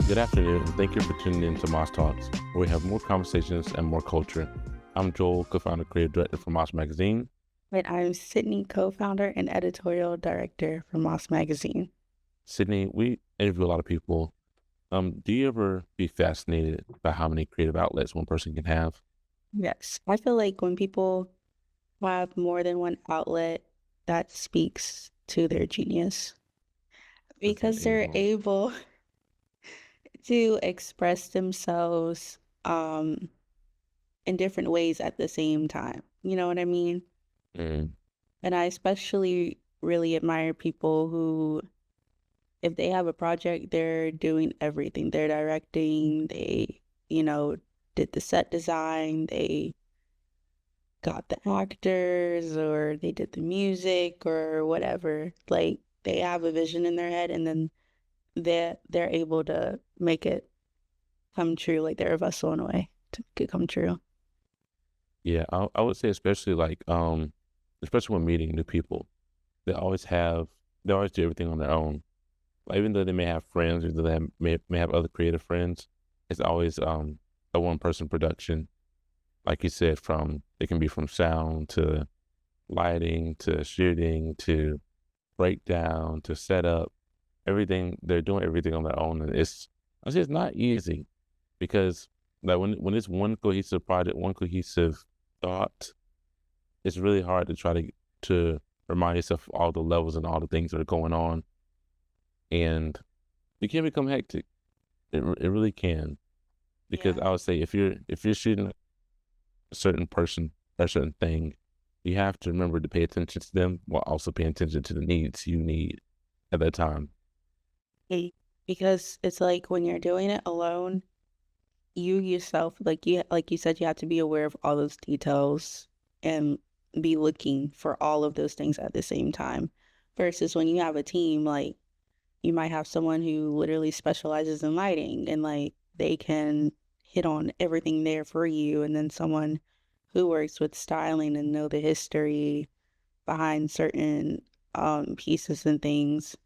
Good afternoon, and thank you for tuning in to Moss Talks, where we have more conversations and more culture. I'm Joel, co-founder, creative director for Moss Magazine. And I'm Sydney, co-founder and editorial director for Moss Magazine. Sydney, we interview a lot of people. Do you ever be fascinated by how many creative outlets one person can have? Yes, I feel like when people have more than one outlet, that speaks to their genius Because they're because they're able. able to express themselves in different ways at the same time. You know what I mean? Mm, And I especially really admire people who, if they have a project, they're doing everything. They're directing, you know, did the set design, they got the actors, or they did the music or whatever. Like they have a vision in their head and then they're able to make it come true. Like they're a vessel in a way to make it come true. yeah, I would say especially when meeting new people, they always do everything on their own. Like, even though they may have friends, or may have other creative friends, it's always a one person production. Like you said, it can be from sound to lighting to shooting to breakdown to setup. Everything they're doing everything on their own, and I say it's not easy because like when it's one cohesive project, one cohesive thought, it's really hard to try to remind yourself of all the levels and all the things that are going on, and it can become hectic. It really can, because Yeah. I would say if you're shooting a certain person or a certain thing, you have to remember to pay attention to them while also paying attention to the needs you need at that time. Hey, because it's like when you're doing it alone, you yourself, like you said, you have to be aware of all those details and be looking for all of those things at the same time. Versus when you have a team, like you might have someone who literally specializes in lighting and like they can hit on everything there for you, and then someone who works with styling and know the history behind certain pieces and things.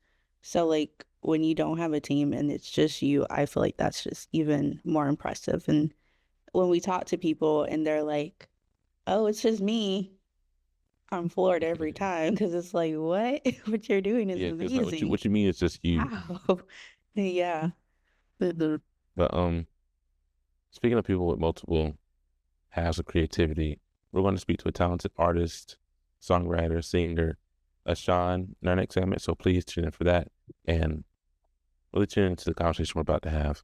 So like when you don't have a team and it's just you, I feel like that's just even more impressive. And when we talk to people and they're like, "Oh, it's just me," I'm floored every time because it's like, "What? What you're doing is Yeah, because like amazing. what you mean is just you. How?" Yeah. But speaking of people with multiple halves of creativity, we're going to speak to a talented artist, songwriter, singer, Ashan, in our next segment. So please tune in for that and really tune into the conversation we're about to have.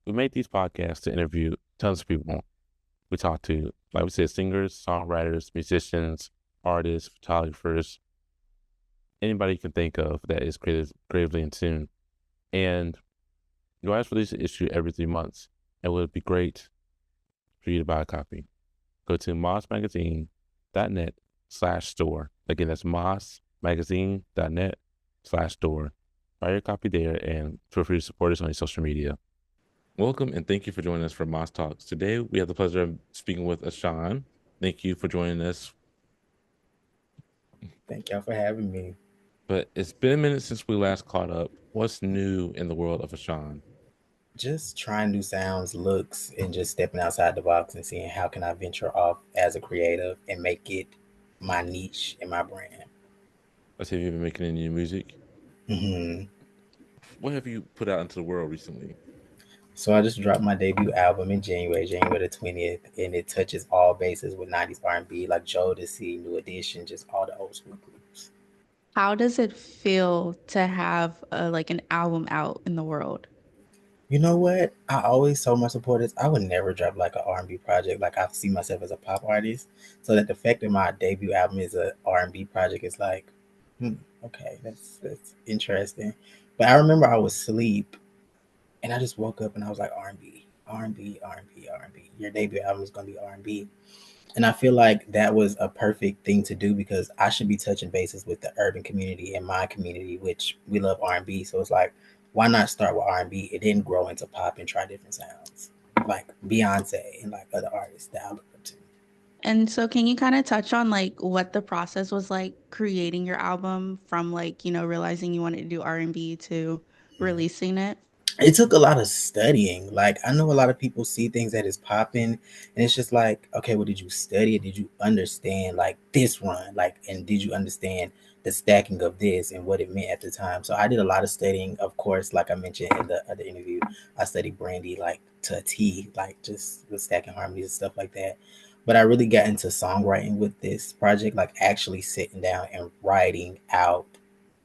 We made these podcasts to interview tons of people. We talked to, like we said, singers, songwriters, musicians, artists, photographers, anybody you can think of that is creatively in tune. And you guys release an issue every 3 months. It would be great for you to buy a copy. Go to mossmagazine.net/store. Again, that's mossmagazine.net/store. Buy your copy there and feel free to support us on your social media. Welcome and thank you for joining us for Moss Talks. Today we have the pleasure of speaking with Ashan. Thank you for joining us. Thank y'all for having me. But it's been a minute since we last caught up. What's new in the world of Ashan? Just trying new sounds, looks, and just stepping outside the box and seeing how can I venture off as a creative and make it my niche and my brand. Let's see if you've been making any new music. hmm What have you put out into the world recently? So I just dropped my debut album in January the 20th, and it touches all bases with 90s R&B, like Joe to see New Edition, just all the old school groups. How does it feel to have like an album out in the world? You know what? I always told my supporters I would never drop like an R&B project. Like I see myself as a pop artist, so that the fact that my debut album is a R&B project is like, hmm, okay, that's interesting. But I remember I was asleep and I just woke up and I was like R&B, R&B, R&B, R&B. Your debut album is gonna be R&B, and I feel like that was a perfect thing to do because I should be touching bases with the urban community and my community, which we love R&B. So it's like, why not start with R&B? It didn't grow into pop and try different sounds, like Beyonce and like other artists that I look up to. And so can you kind of touch on like what the process was like creating your album from like, realizing you wanted to do R&B to Mhm. releasing it? It took a lot of studying. Like I know a lot of people see things that is popping, and it's just like, okay, well, did you study it? Did you understand like this run? Like, and did you understand the stacking of this and what it meant at the time? So I did a lot of studying. Of course, like I mentioned in the other interview, I studied brandy like to a T, like just with stacking harmonies and stuff like that. But I really got into songwriting with this project, like actually sitting down and writing out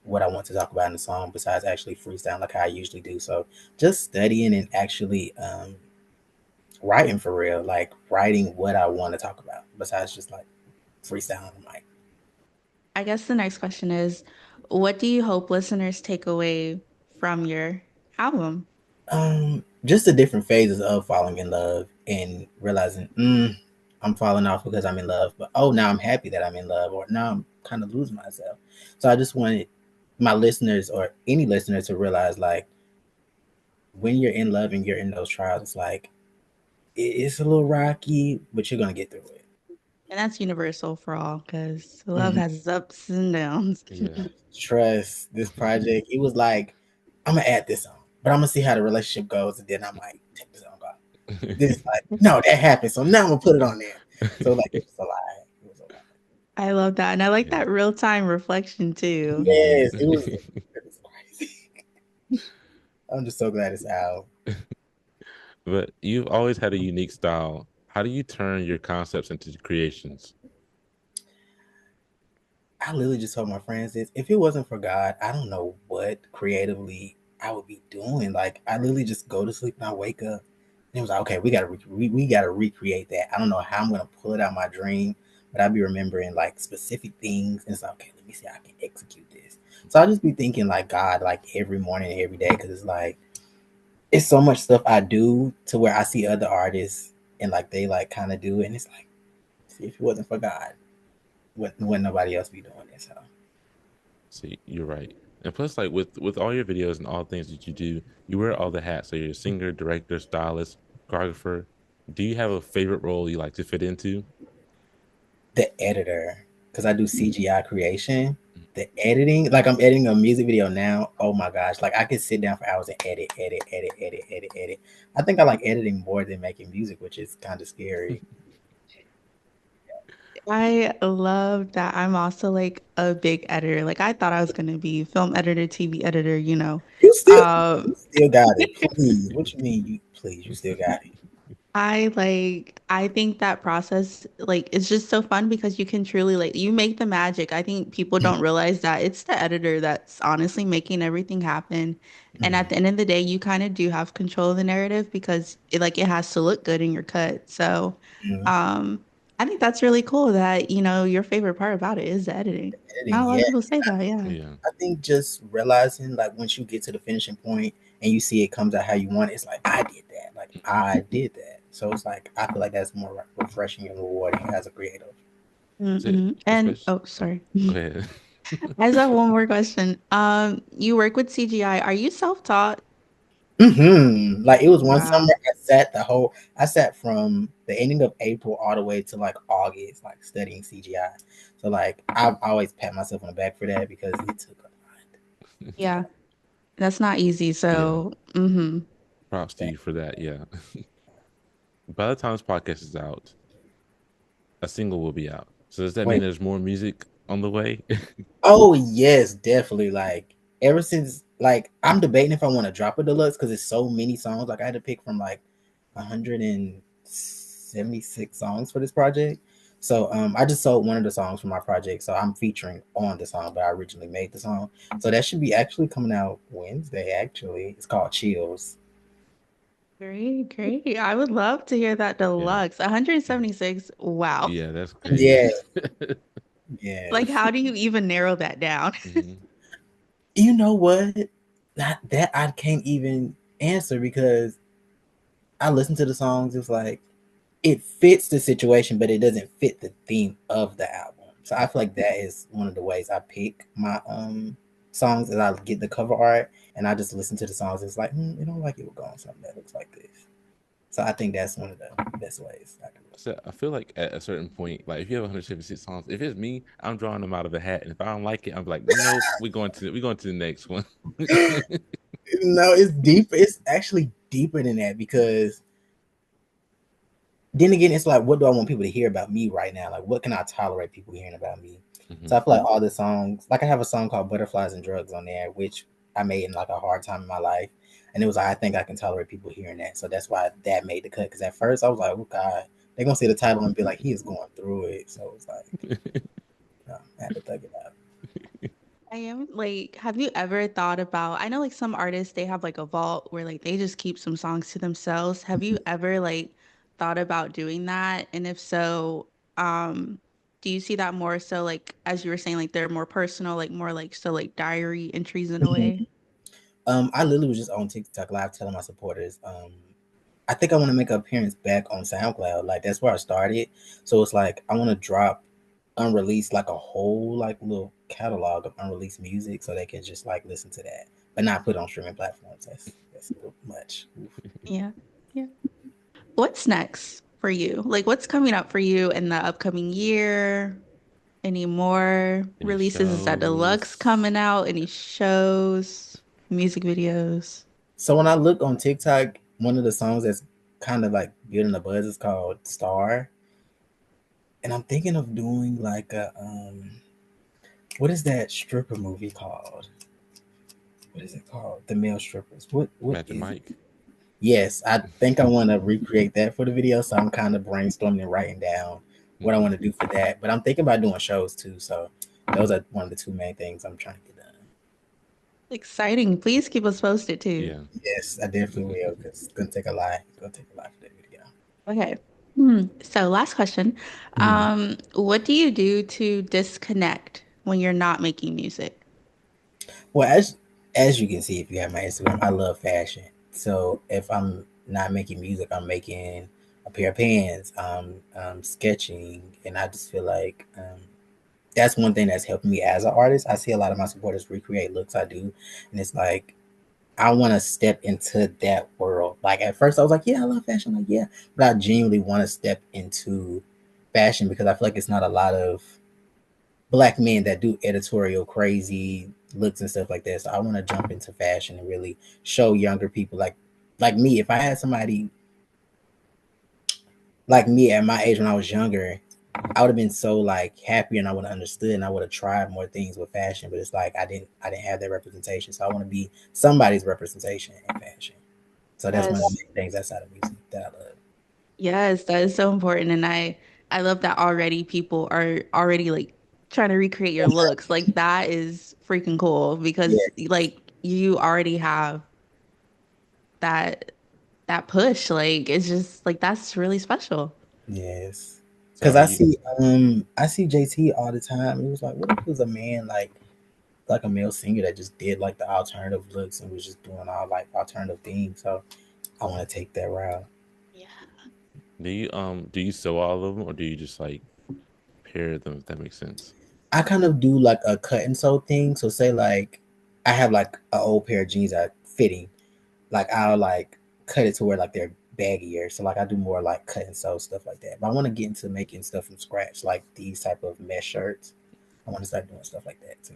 what I want to talk about in the song besides actually freestyle like how I usually do. So just studying and actually writing for real, like writing what I want to talk about besides just like freestyling on mic. I guess the next question is, what do you hope listeners take away from your album? Just the different phases of falling in love and realizing I'm falling off because I'm in love, but oh, now I'm happy that I'm in love, or now I'm kind of losing myself. So I just wanted my listeners or any listener to realize like when you're in love and you're in those trials, it's like it's a little rocky, but you're gonna get through it. And that's universal for all because love Mhm. has ups and downs. Yeah. Trust this project. It was like I'm gonna add this on, but I'm gonna see how the relationship goes, and then I might take this song off. This like no, that happened, so now I'm gonna put it on there. So like it was a lie. It was a lie. I love that. And I like Yeah. that real-time reflection too. Yes, Mhm. it was crazy. I'm just so glad it's out. But you've always had a unique style. How do you turn your concepts into creations? I literally just told my friends this. If it wasn't for God, I don't know what creatively I would be doing. Like I literally just go to sleep and I wake up and it was like, okay, we gotta recreate that. I don't know how I'm gonna pull it out my dream, but I'll be remembering like specific things and it's like, okay, let me see how I can execute this. So I'll just be thinking like God like every morning and every day because it's like it's so much stuff I do to where I see other artists and like they like kind of do it and it's like, see if it wasn't for God, wouldn't nobody else be doing this. So. See, you're right. And plus, like with all your videos and all things that you do, you wear all the hats. So you're a singer, director, stylist, choreographer. Do you have a favorite role you like to fit into? The editor, because I do CGI creation. The editing, like I'm editing a music video now. Oh my gosh, like I could sit down for hours and edit. I think I like editing more than making music, which is kind of scary. I love that. I'm also like a big editor. Like I thought I was gonna be film editor, TV editor, you know. You Um, still got it, please. What you mean, you please? You still got it. I think that process like it's just so fun because you can truly like you make the magic. I think people don't realize that it's the editor that's honestly making everything happen. And at Mhm. the end of the day, you kind of do have control of the narrative because it has to look good in your cut. So, Mhm. um, I think that's really cool that, your favorite part about it is the editing. Not Editing, a lot yeah. of people say that, yeah. Yeah. I think just realizing like once you get to the finishing point and you see it comes out how you want it, it's like I did that. Like I did that. So it's like I feel like that's more refreshing and rewarding as a creative. So, And especially, oh, sorry. go ahead. I just have one more question. You work with CGI. Are you self-taught? Like it was one summer Wow. I sat from the ending of April all the way to like August, like studying CGI. So like I've always pat myself on the back for that because it took a lot. It took a Yeah, lot. that's not easy. Yeah. So, Props to you for that. Yeah. By the time this podcast is out, a single will be out. So does that mean Wait. there's more music on the way? Oh yes, definitely. Like ever since like I'm debating if I want to drop a deluxe because it's so many songs. Like I had to pick from like 176 songs for this project. So I just sold one of the songs from my project. So I'm featuring on the song, but I originally made the song. So that should be actually coming out Wednesday, actually. It's called Chills. great, great. I would love to hear that Yeah. deluxe. 176. Wow. Yeah, that's Yeah, crazy. Like, yes. how do you even narrow that down? Hmm. You know what? That I can't even answer because I listen to the songs, it's like it fits the situation, but it doesn't fit the theme of the album. So I feel like that is one of the ways I pick my songs is I get the cover art and I just listen to the songs. It's like, you don't like it would go on something that looks like this. So I think that's one of the best ways I can do So I feel like at a certain point, like if you have 176 songs, if it's me, I'm drawing them out of a hat, and if I don't like it, I'm like, nope, we're going to the next one. No, it's deep. It's actually deeper than that because then again, it's like, what do I want people to hear about me right now? Like, what can I tolerate people hearing about me? Hmm. So I feel like all the songs, like I have a song called "Butterflies and Drugs" on there, which I made in like a hard time in my life, and it was like I think I can tolerate people hearing that, so that's why that made the cut. Because at first I was like, oh God, they're gonna see the title and be like, he is going through it. So it was like, no, I had to thug it out. I am like, have you ever thought about, I know like some artists they have like a vault where like they just keep some songs to themselves. Have you ever like thought about doing that? And if so, do you see that more so like as you were saying, like they're more personal, like more like so like diary entries in a way? I literally was just on TikTok live telling my supporters, I think I want to make an appearance back on SoundCloud. Like that's where I started. So it's like I want to drop unreleased, like a whole like little catalog of unreleased music, so they can just like listen to that, but not put on streaming platforms. That's a little much. Oof. Yeah. Yeah. What's next for you? Like what's coming up for you in the upcoming year? Any more Any releases? Is that deluxe shows? coming out? Any shows, music videos? So when I look on TikTok, one of the songs that's kind of like building the buzz is called "Star," and I'm thinking of doing like a what is that stripper movie called? What is it called? The male strippers. What Magic is it? Mike. Yes, I think I want to recreate that for the video. So I'm kind of brainstorming and writing down what I Hmm. want to do for that. But I'm thinking about doing shows too. So those are one of the two main things I'm trying to get done. Exciting. Please keep us posted too. Yeah. Yes, I definitely will because it's gonna take a lot. It's gonna take a lot for that video. Okay. So last question. Mhm. What do you do to disconnect when you're not making music? Well, as you can see, if you have my Instagram, I love fashion. So if I'm not making music, I'm making a pair of pants. Sketching, and I just feel like that's one thing that's helping me as an artist. I see a lot of my supporters recreate looks I do, and it's like I want to step into that world. Like at first, I was like, "Yeah, I love fashion." Like, yeah, but I genuinely want to step into fashion because I feel like it's not a lot of black men that do editorial crazy looks and stuff like that. So I want to jump into fashion and really show younger people like me. If I had somebody like me at my age when I was younger, I would have been so like happy and I would have understood and I would have tried more things with fashion. But it's like I didn't have that representation. So I want to be somebody's representation in fashion. So that's one of Yes. the things outside of music that I love. Yes, that is so important. And I love that already people are already like trying to recreate your looks. Like that is freaking cool because Yes. like you already have that that push. Like it's just like that's really special. Yes. So Cause are you? I see JT all the time. It was like, what if it was a man like a male singer that just did like the alternative looks and was just doing all like alternative things. So I want to take that route. Yeah. Do you sew all of them or do you just like pair them if that makes sense? I kind of do like a cut and sew thing. So say like I have like an old pair of jeans that fitting. Like I'll like cut it to where like they're baggier. So like I do more like cut and sew stuff like that. But I want to get into making stuff from scratch, like these type of mesh shirts. I want to start doing stuff like that too.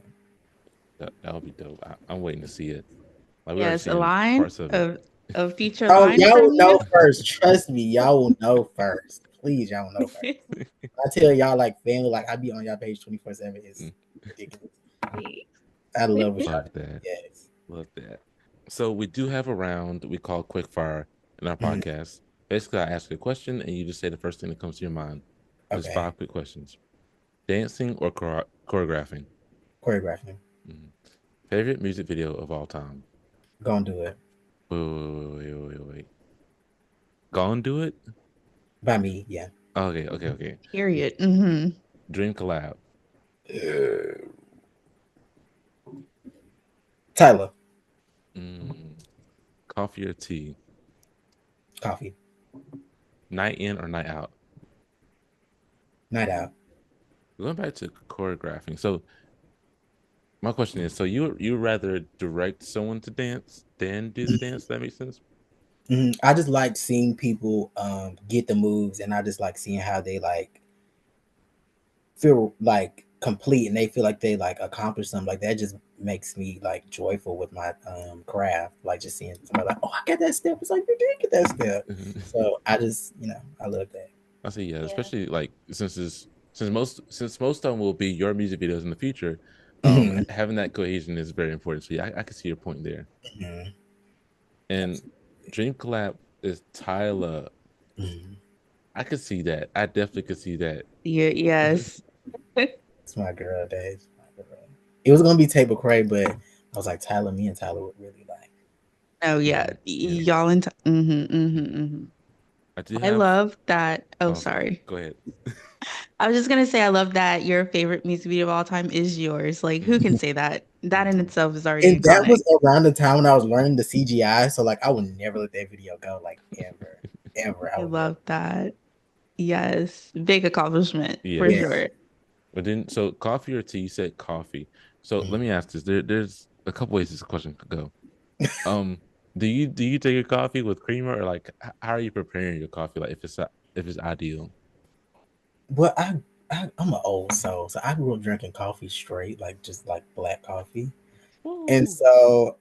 That would be dope. I'm waiting to see it. Like we already Yes, a seeing line parts of it. of a future Oh, line y'all will from you. know first. Trust me, y'all will know first. Please, y'all will know first. I tell y'all like family, like I be on y'all page 24/7. It's Mm, ridiculous. I love what y'all love do. that. Yes. Love that. So we do have a round we call quick fire in our Mhm. podcast. Basically, I ask you a question and you just say the first thing that comes to your mind. There's Okay. 5 quick questions. Dancing or choreographing? Choreographing. Mhm. Favorite music video of all time? Gonna do it. Wait. Gone do it? By me, yeah. Okay. Period. Hmm. Dream collab. Uh, Tyler, Mm. Coffee or tea? coffee. Night in or night out? Night out. Going back to choreographing. So my question is, so you rather direct someone to dance than do the dance? That makes sense. I just like seeing people get the moves, and I just like seeing how they like feel like complete and they feel like they like accomplished something, like that just makes me like joyful with my craft. Like just seeing somebody like, oh, I got that step. It's like you did get that step. So I just, I love that. I say yeah, Yeah. especially like since most of them will be your music videos in the future, Mhm, having that cohesion is very important. So yeah, I can see your point there. mhm, And absolutely. Dream Collab is Tyler. Mhm. I could see that. I definitely could see that. Yes. It's my girl, Dave. My girl. It was gonna be Table Cray, but I was like, Tyler, me and Tyler would really like. Oh yeah. Mhm. Y'all in I do I have. love that. Oh, Oh, sorry. sorry. Go ahead. I was just gonna say I love that your favorite music video of all time is yours. Like who can Mhm. say that? That in Mhm. itself is already And that iconic. was around the time when I was learning the CGI, so like I would never let that video go, like ever, ever. I I would never. love that. Yes. Big accomplishment for Yeah. Yes. sure. But then, so coffee or tea? You said coffee. So let Mhm. me ask this. There's a couple ways this question could go. Um, do you take your coffee with creamer or like how are you preparing your coffee? Like if it's ideal. Well, I'm an old soul, so I grew up drinking coffee straight, like just like black coffee, and Woo. so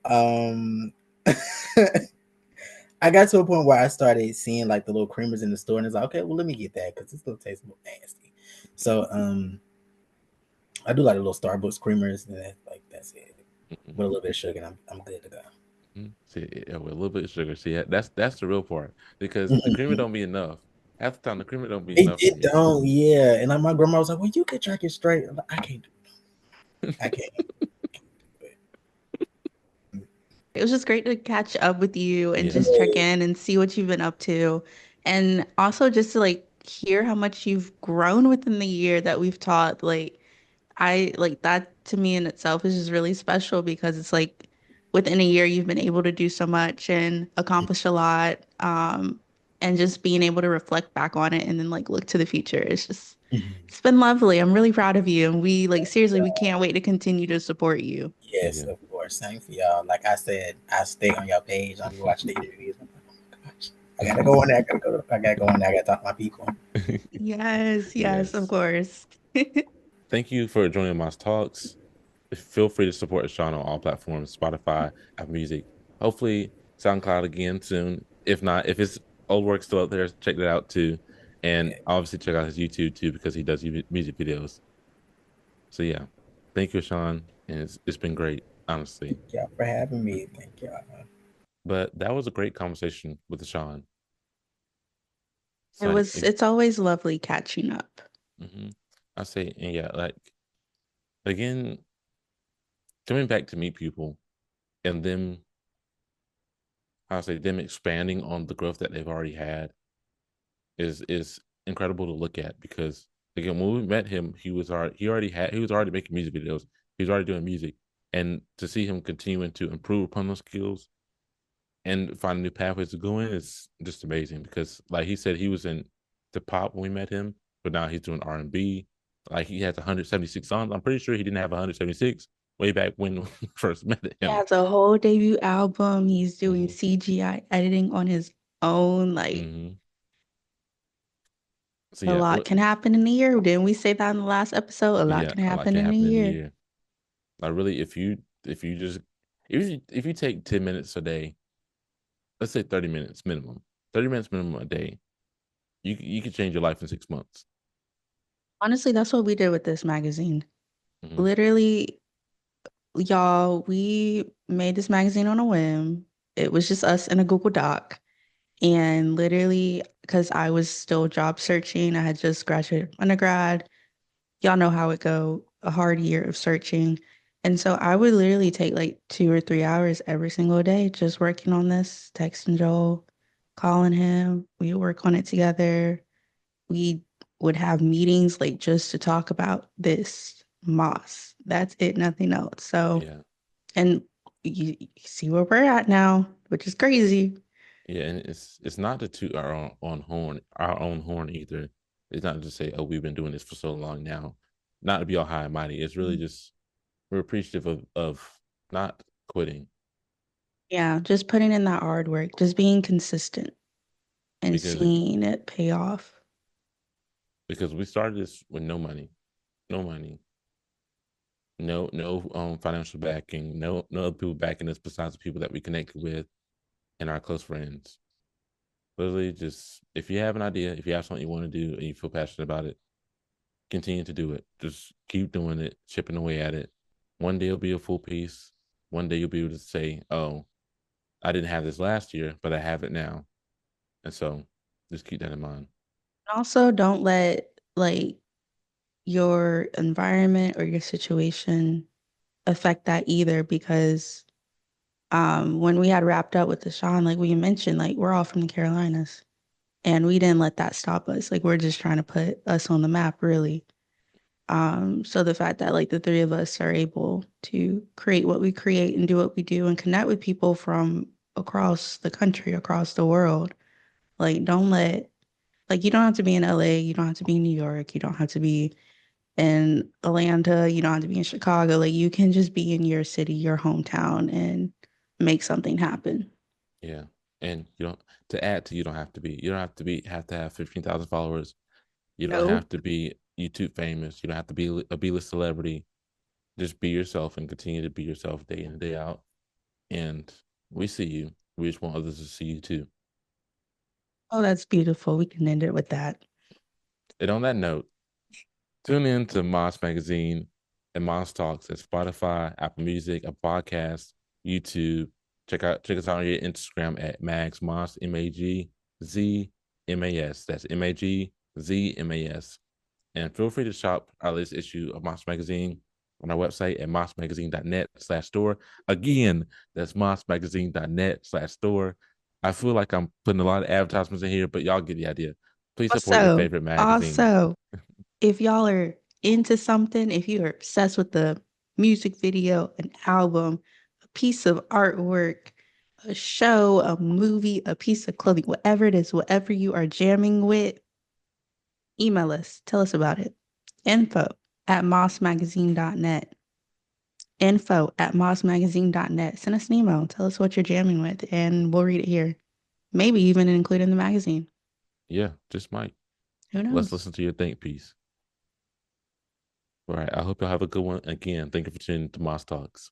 I got to a point where I started seeing like the little creamers in the store, and it's like, okay, well, let me get that because this little tastes a little nasty. So I do like the little Starbucks creamers, and that's it. Mm-mm. With a little bit of sugar, and I'm good to go. See, yeah, with a little bit of sugar. See, that's the real part because the creamer Mhm. don't be enough. Half the time, the creamer don't be It enough for it me. don't, yeah. And like my grandma was like, "Well, you could drink it straight." I'm like, I can't do it. I can't do it. It was just great to catch up with you and just Yes. check in and see what you've been up to. And also just to like hear how much you've grown within the year that we've taught. Like I like that to me in itself is just really special because it's like within a year you've been able to do so much and accomplish a lot. And just being able to reflect back on it and then like look to the future. Mhm. It's been lovely. I'm really proud of you. And we like seriously, we can't wait to continue to support you. Yes, Yeah. of course. Same for y'all. Like I said, I stay on your page. I'm watching the interviews. I'm like, oh my gosh, I gotta go in there. I gotta go. I gotta go in there. I gotta talk to my people. Yes, yes, of Yes. course. Thank you for joining my talks. Feel free to support Sean on all platforms, Spotify, Apple Music. Hopefully, SoundCloud again soon. If not, if his old work still out there, check that out too. And Yeah. obviously check out his YouTube too because he does music videos. So yeah, thank you, Sean, and it's been great, honestly. Thank y'all for having me. Thank y'all. But that was a great conversation with Sean. It's It like, was, it's always lovely catching up. I say, and yeah, like again, coming back to meet people and them, I say them expanding on the growth that they've already had is incredible to look at because again when we met him he was already making music videos, he was already doing music, and to see him continuing to improve upon those skills and find new pathways to go in is just amazing because like he said he was in the pop when we met him, but now he's doing R&B. Like he has 176 songs. I'm pretty sure he didn't have 176 way back when we first met He him. has a whole debut album. He's doing Hmm. CGI editing on his own. Like Hmm. So a yeah, lot can happen in a year. Didn't we say that in the last episode? A lot yeah, can a lot happen can in a happen in a year. year. Like really, if you just if you take 10 minutes a day, let's say 30 minutes minimum, 30 minutes minimum a day, you could change your life in 6 months. Honestly, that's what we did with this magazine. Hmm. Literally, y'all, we made this magazine on a whim. It was just us in a Google Doc. And literally, because I was still job searching, I had just graduated undergrad. Y'all know how it go, a hard year of searching. And so I would literally take like 2 or 3 hours every single day just working on this, texting Joel, calling him. We would work on it together. We would have meetings like just to talk about this moss. That's it, nothing else. So, Yeah, and you see where we're at now, which is crazy. yeah, and it's not to toot our own horn either. It's not to say, oh, we've been doing this for so long now. Not to be all high and mighty. It's really just we're appreciative of not quitting Yeah, just putting in that hard work, just being consistent and because seeing it pay off. we started this with no money, no money. No financial backing, no other people backing us besides the people that we connected with and our close friends. Literally, just if you have an idea, if you have something you want to do and you feel passionate about it, continue to do it. Just keep doing it, chipping away at it. One day it'll be a full piece. One day you'll be able to say, "Oh, I didn't have this last year, but I have it now." And so, just keep that in mind. Also, don't let like your environment or your situation affect that either because when we had wrapped up with Deshaun, like we mentioned, like we're all from the Carolinas and we didn't let that stop us. Like we're just trying to put us on the map, really. So the fact that like the three of us are able to create what we create and do what we do and connect with people from across the country, across the world, like don't let like you don't have to be in LA, you don't have to be in New York, you don't have to be in Atlanta, you don't have to be in Chicago. Like you can just be in your city, your hometown, and make something happen. Yeah. And you don't to add to you don't have to be. You don't have to have 15,000 followers. You don't have Nope. to be YouTube famous. You don't have to be a B-list celebrity. Just be yourself and continue to be yourself day in and day out. And we see you. We just want others to see you too. Oh, that's beautiful. We can end it with that. And on that note, tune in to Moss Magazine and Moss Talks at Spotify, Apple Music, a podcast, YouTube. Check us out on your Instagram at Mags Moss MAGZMAS. That's MAGZMAS. And feel free to shop our latest issue of Moss Magazine on our website at mossmagazine.net/store. Again, that's mossmagazine.net/store. I feel like I'm putting a lot of advertisements in here, but y'all get the idea. Please support your Also, favorite magazine. also, if y'all are into something, if you are obsessed with the music video, an album, a piece of artwork, a show, a movie, a piece of clothing, whatever it is, whatever you are jamming with, email us. Tell us about it. Info@mossmagazine.net. Info@mossmagazine.net. Send us an email. Tell us what you're jamming with, and we'll read it here. Maybe even include in the magazine. Yeah, just might. Who Let's knows? listen to your think piece. All right. I hope y'all have a good one. Again, thank you for tuning in to Moss Talks.